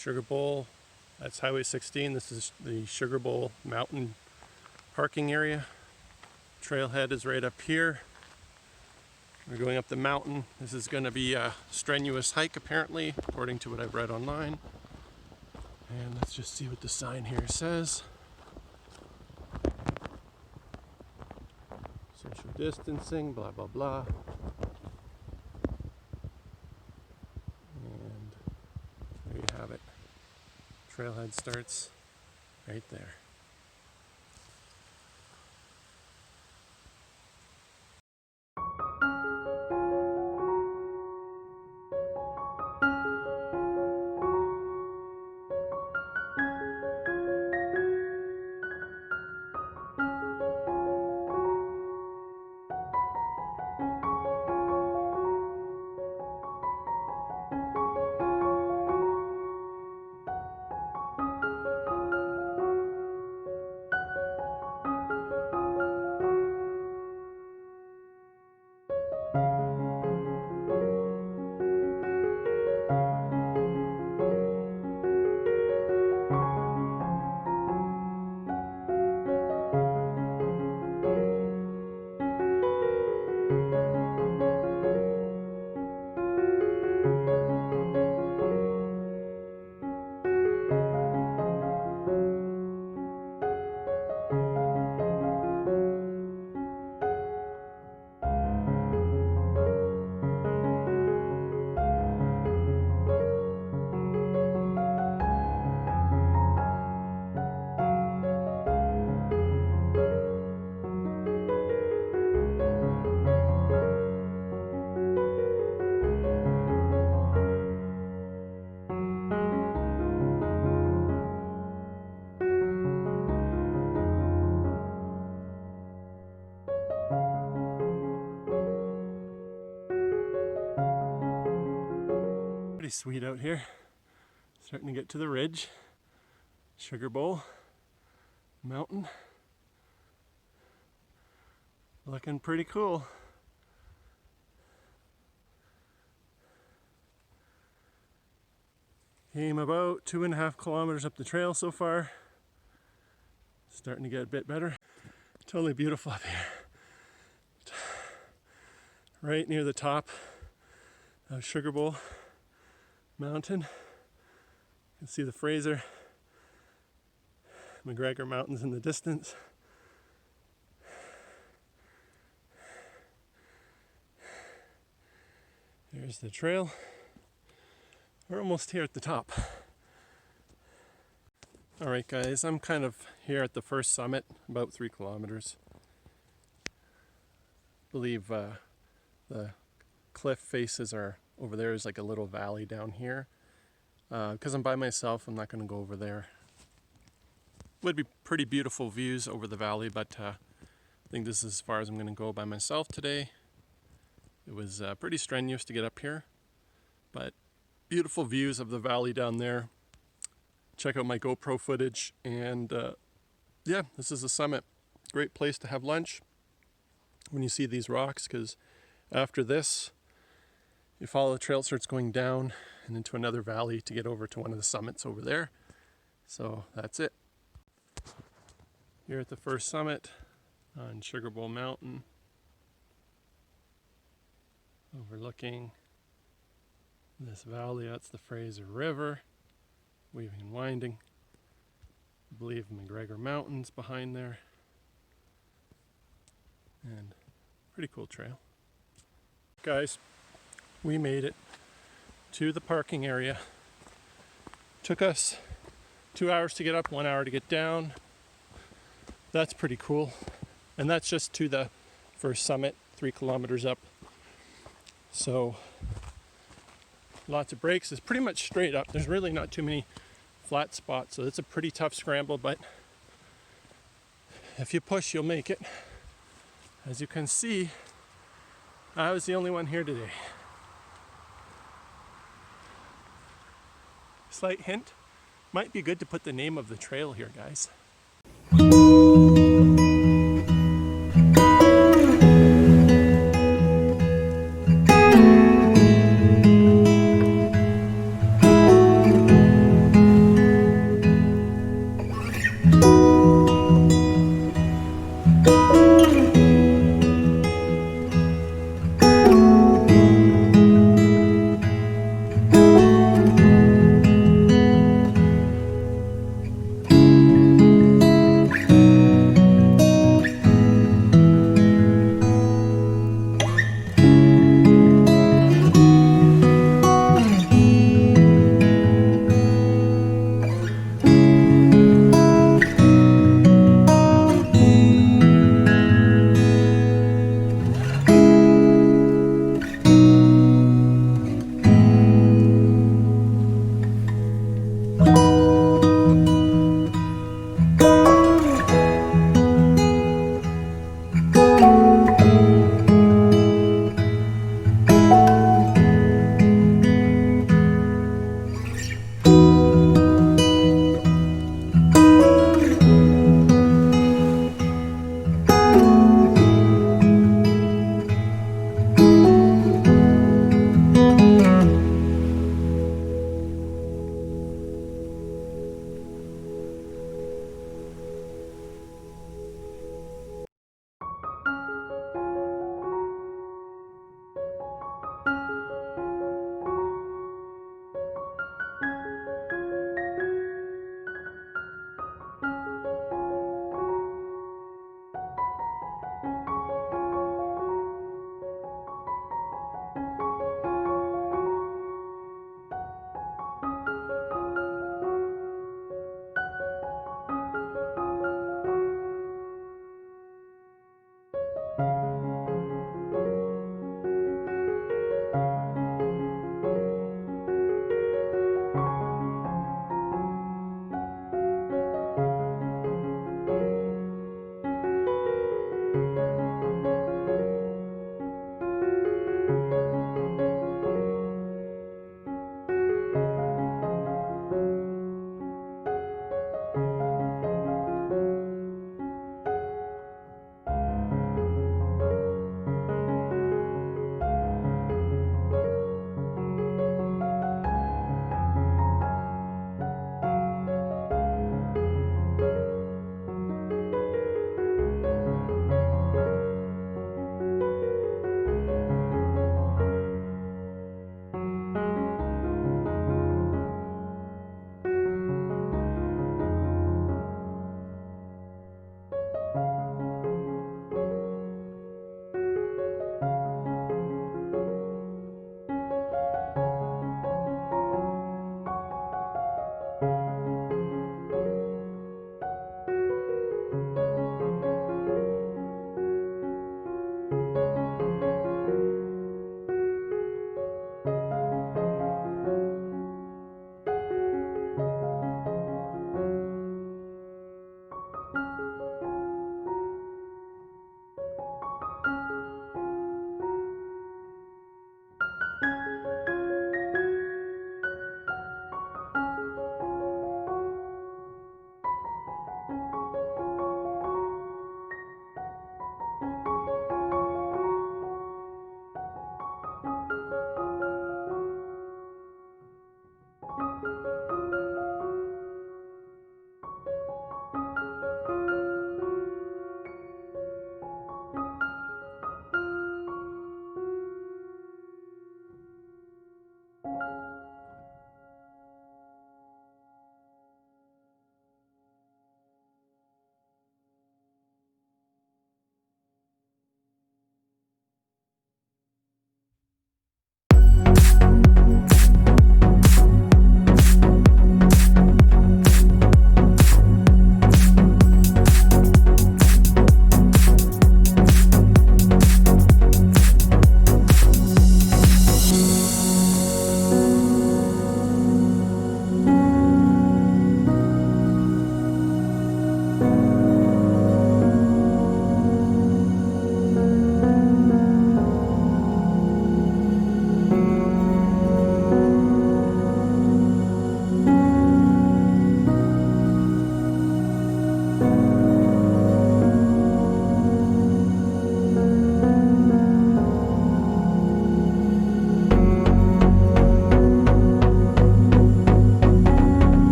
Sugarbowl, that's Highway 16. This is the Sugarbowl mountain parking area. Trailhead is right up here. We're going up the mountain. This is going to be a strenuous hike apparently, according to what I've read online. And let's just see what the sign here says. Social distancing, blah, blah, blah. And there you have it. Trailhead starts right there. Pretty sweet out here. Starting to get to the ridge. Sugarbowl mountain. Looking pretty cool. Came about 2.5 kilometers up the trail so far. Starting to get a bit better. Totally beautiful up here. Right near the top of Sugarbowl Mountain. You can see the Fraser, McGregor Mountains in the distance. There's the trail. We're almost here at the top. Alright guys, I'm kind of here at the first summit, about 3 kilometers. I believe the cliff faces are over there. Is like a little valley down here. Because I'm by myself, I'm not going to go over there. Would be pretty beautiful views over the valley, but I think this is as far as I'm going to go by myself today. It was pretty strenuous to get up here, but beautiful views of the valley down there. Check out my GoPro footage, and yeah, this is the summit. Great place to have lunch when you see these rocks, because after this, you follow the trail, it starts going down and into another valley to get over to one of the summits over there. So that's it. Here at the first summit on Sugarbowl Mountain, overlooking this valley. That's the Fraser River, weaving and winding. I believe McGregor Mountains behind there. And pretty cool trail. Guys, we made it to the parking area. Took us 2 hours to get up, 1 hour to get down. That's pretty cool. And that's just to the first summit, 3 kilometers up. So lots of breaks. It's pretty much straight up. There's really not too many flat spots, so it's a pretty tough scramble, but if you push, you'll make it. As you can see, I was the only one here today. Slight hint, might be good to put the name of the trail here, guys.